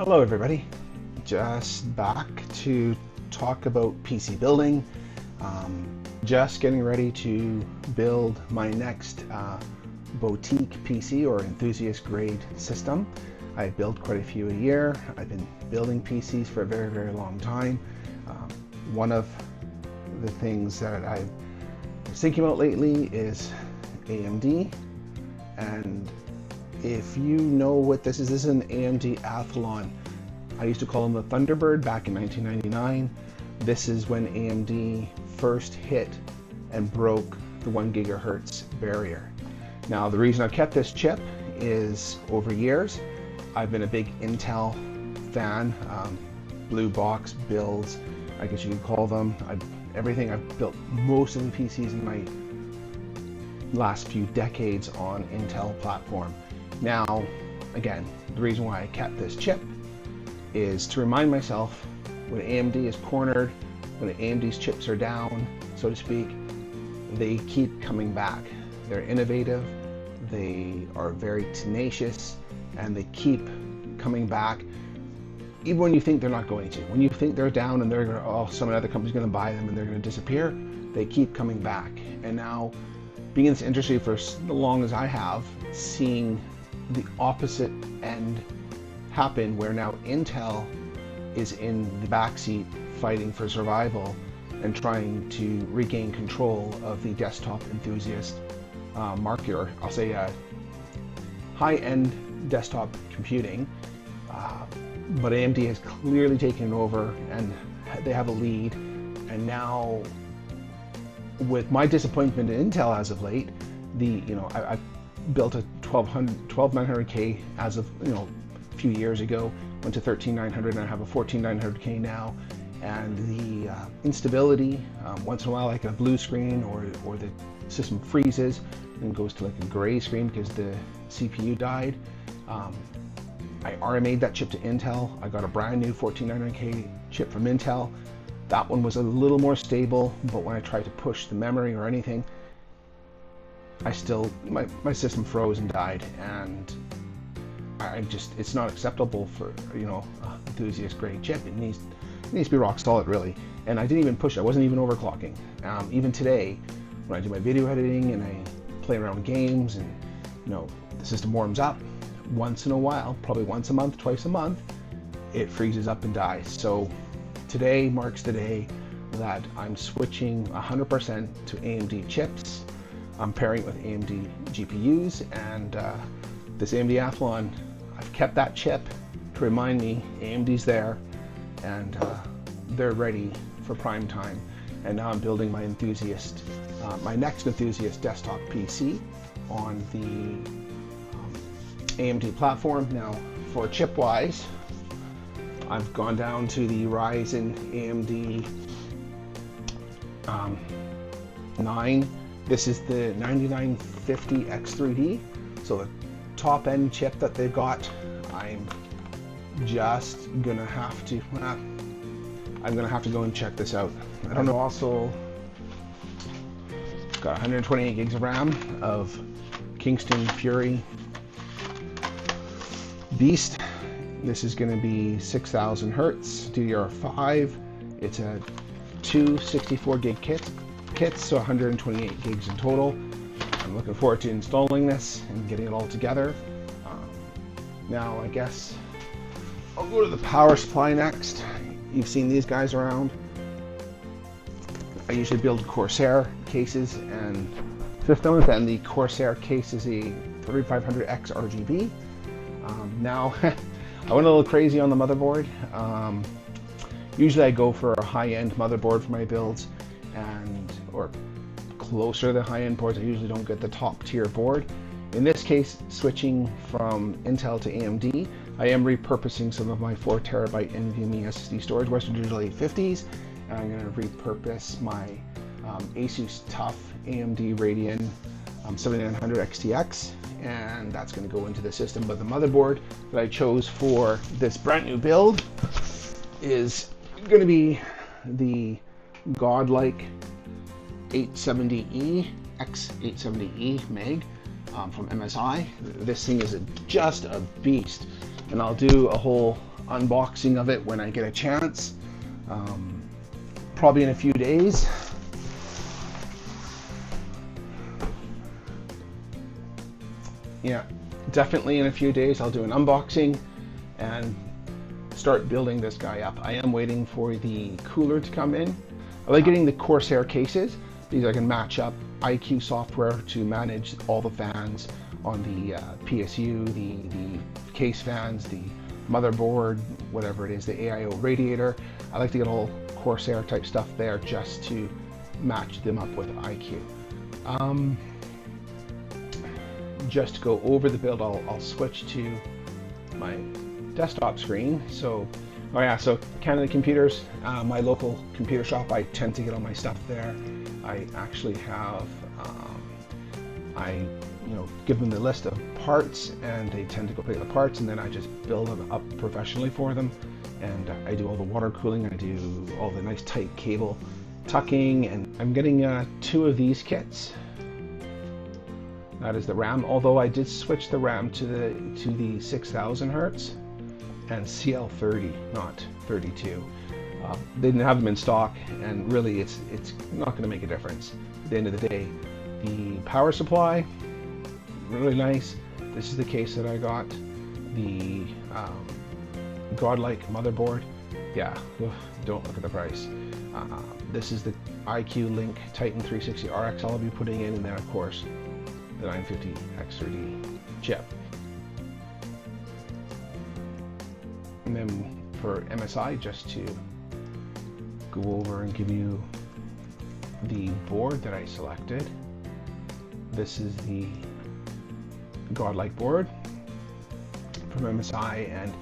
Hello everybody, just back to talk about PC building. Just getting ready to build my next boutique PC or enthusiast grade system. I build quite a few a year. I've been building PCs for a very long time. One of the things that I've been thinking about lately is AMD, and if you know what this is an AMD Athlon. I used to call them the Thunderbird back in 1999. This is when AMD first hit and broke the 1 gigahertz barrier. Now, the reason I've kept this chip is over years, I've been a big Intel fan. Blue box builds, I guess you could call them. I've built most of the PCs in my last few decades on Intel platform. Now, again, the reason why I kept this chip is to remind myself when AMD is cornered, when AMD's chips are down, so to speak, they keep coming back. They're innovative, they are very tenacious, and they keep coming back even when you think they're not going to. When you think they're down and they're going to, oh, some other company's going to buy them and they're going to disappear, they keep coming back. And now, being in this industry for as long as I have, seeing the opposite end happen, where now Intel is in the backseat fighting for survival and trying to regain control of the desktop enthusiast market, or I'll say high-end desktop computing. But AMD has clearly taken over and they have a lead. And now, with my disappointment in Intel as of late, I built a 12900K as of a few years ago, went to 13900, and I have a 14900K now. And the instability, once in a while I get a blue screen or the system freezes and goes to like a gray screen because the CPU died. I RMA'd that chip to Intel. I got a brand new 14900K chip from Intel. That one was a little more stable, but when I tried to push the memory or anything, my system froze and died, and it's not acceptable for enthusiast grade chip. It needs to be rock solid, really. And I didn't even push it. I wasn't even overclocking. Even today, when I do my video editing and I play around with games and the system warms up, once in a while, probably once a month, twice a month, it freezes up and dies. So today marks the day that I'm switching 100% to AMD chips. I'm pairing it with AMD GPUs, and this AMD Athlon, I've kept that chip to remind me AMD's there, and they're ready for prime time. And now I'm building my my next enthusiast desktop PC on the AMD platform. Now, for chip-wise, I've gone down to the Ryzen AMD 9. This is the 9950X3D, so the top-end chip that they've got. I'm just gonna have to. I'm gonna have to go and check this out. I don't know. Also, got 128 gigs of RAM of Kingston Fury Beast. This is going to be 6000 hertz DDR5. It's a 264 gig kits, so 128 gigs in total. I'm looking forward to installing this and getting it all together. Now, I guess I'll go to the power supply next. You've seen these guys around. I usually build Corsair cases and systems, and the Corsair case is a 3500X RGB. Now, I went a little crazy on the motherboard. Usually I go for a high-end motherboard for my builds, or closer to the high-end boards. I usually don't get the top-tier board. In this case, switching from Intel to AMD, I am repurposing some of my 4TB NVMe SSD storage, Western Digital 850s, and I'm going to repurpose my Asus TUF AMD Radeon 7900XTX, and that's going to go into the system. But the motherboard that I chose for this brand new build is going to be the Godlike 870E X870E Meg from MSI. This thing is just a beast, and I'll do a whole unboxing of it when I get a chance, probably in a few days. Yeah, definitely in a few days I'll do an unboxing and start building this guy up. I am waiting for the cooler to come in. I like getting the Corsair cases because I can match up IQ software to manage all the fans on the PSU, the case fans, the motherboard, whatever it is, the AIO radiator. I like to get all Corsair type stuff there just to match them up with IQ. Just to go over the build, I'll switch to my desktop screen. So, oh yeah, so Canada Computers, my local computer shop, I tend to get all my stuff there. I actually have, give them the list of parts and they tend to go pick the parts, and then I just build them up professionally for them. And I do all the water cooling, I do all the nice tight cable tucking, and I'm getting 2 of these kits. That is the RAM, although I did switch the RAM to the 6000 hertz and CL30, not 32. They didn't have them in stock, and really it's not going to make a difference. At the end of the day, the power supply, really nice. This is the case that I got. The Godlike motherboard, yeah, don't look at the price. This is the IQ Link Titan 360 RX I'll be putting in, and then of course the 950X3D chip. And then for MSI, just to go over and give you the board that I selected. This is the Godlike board from MSI, and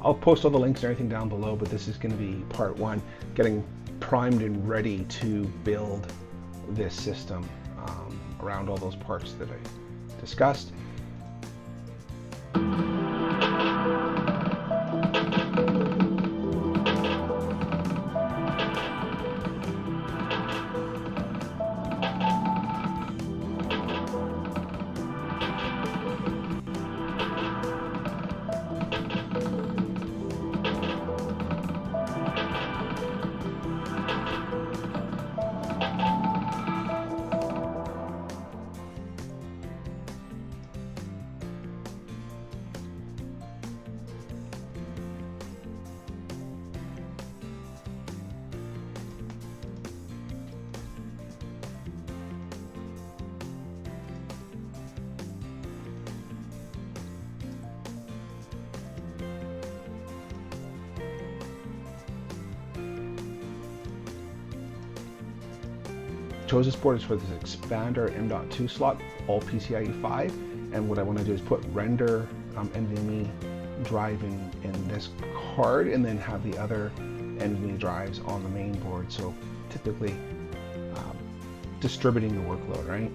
I'll post all the links and everything down below, but this is going to be part 1, getting primed and ready to build this system around all those parts that I discussed. Chose this board is for this expander M.2 slot, all PCIe 5, and what I want to do is put render NVMe drive in this card, and then have the other NVMe drives on the main board. So typically distributing the workload, right?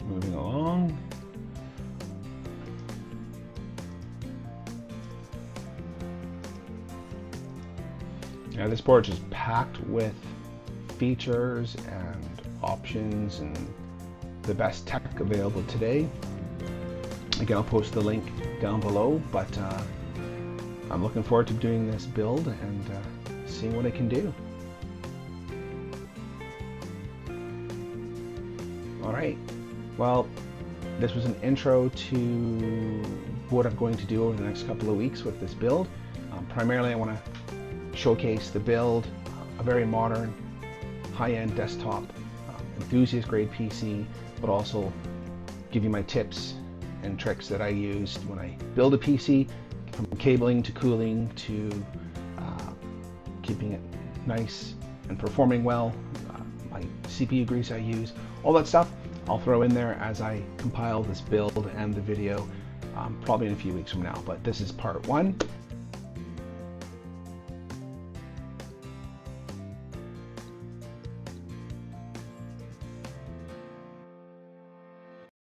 Moving along. Yeah, this board is packed with features and options and the best tech available today. Again, I'll post the link down below, but I'm looking forward to doing this build and seeing what I can do. All right. Well, this was an intro to what I'm going to do over the next couple of weeks with this build. Primarily, I want to showcase the build, a very modern, high-end desktop, enthusiast-grade PC, but also give you my tips and tricks that I used when I build a PC, from cabling to cooling to keeping it nice and performing well, my CPU grease I use, all that stuff I'll throw in there as I compile this build and the video, probably in a few weeks from now. But this is part 1.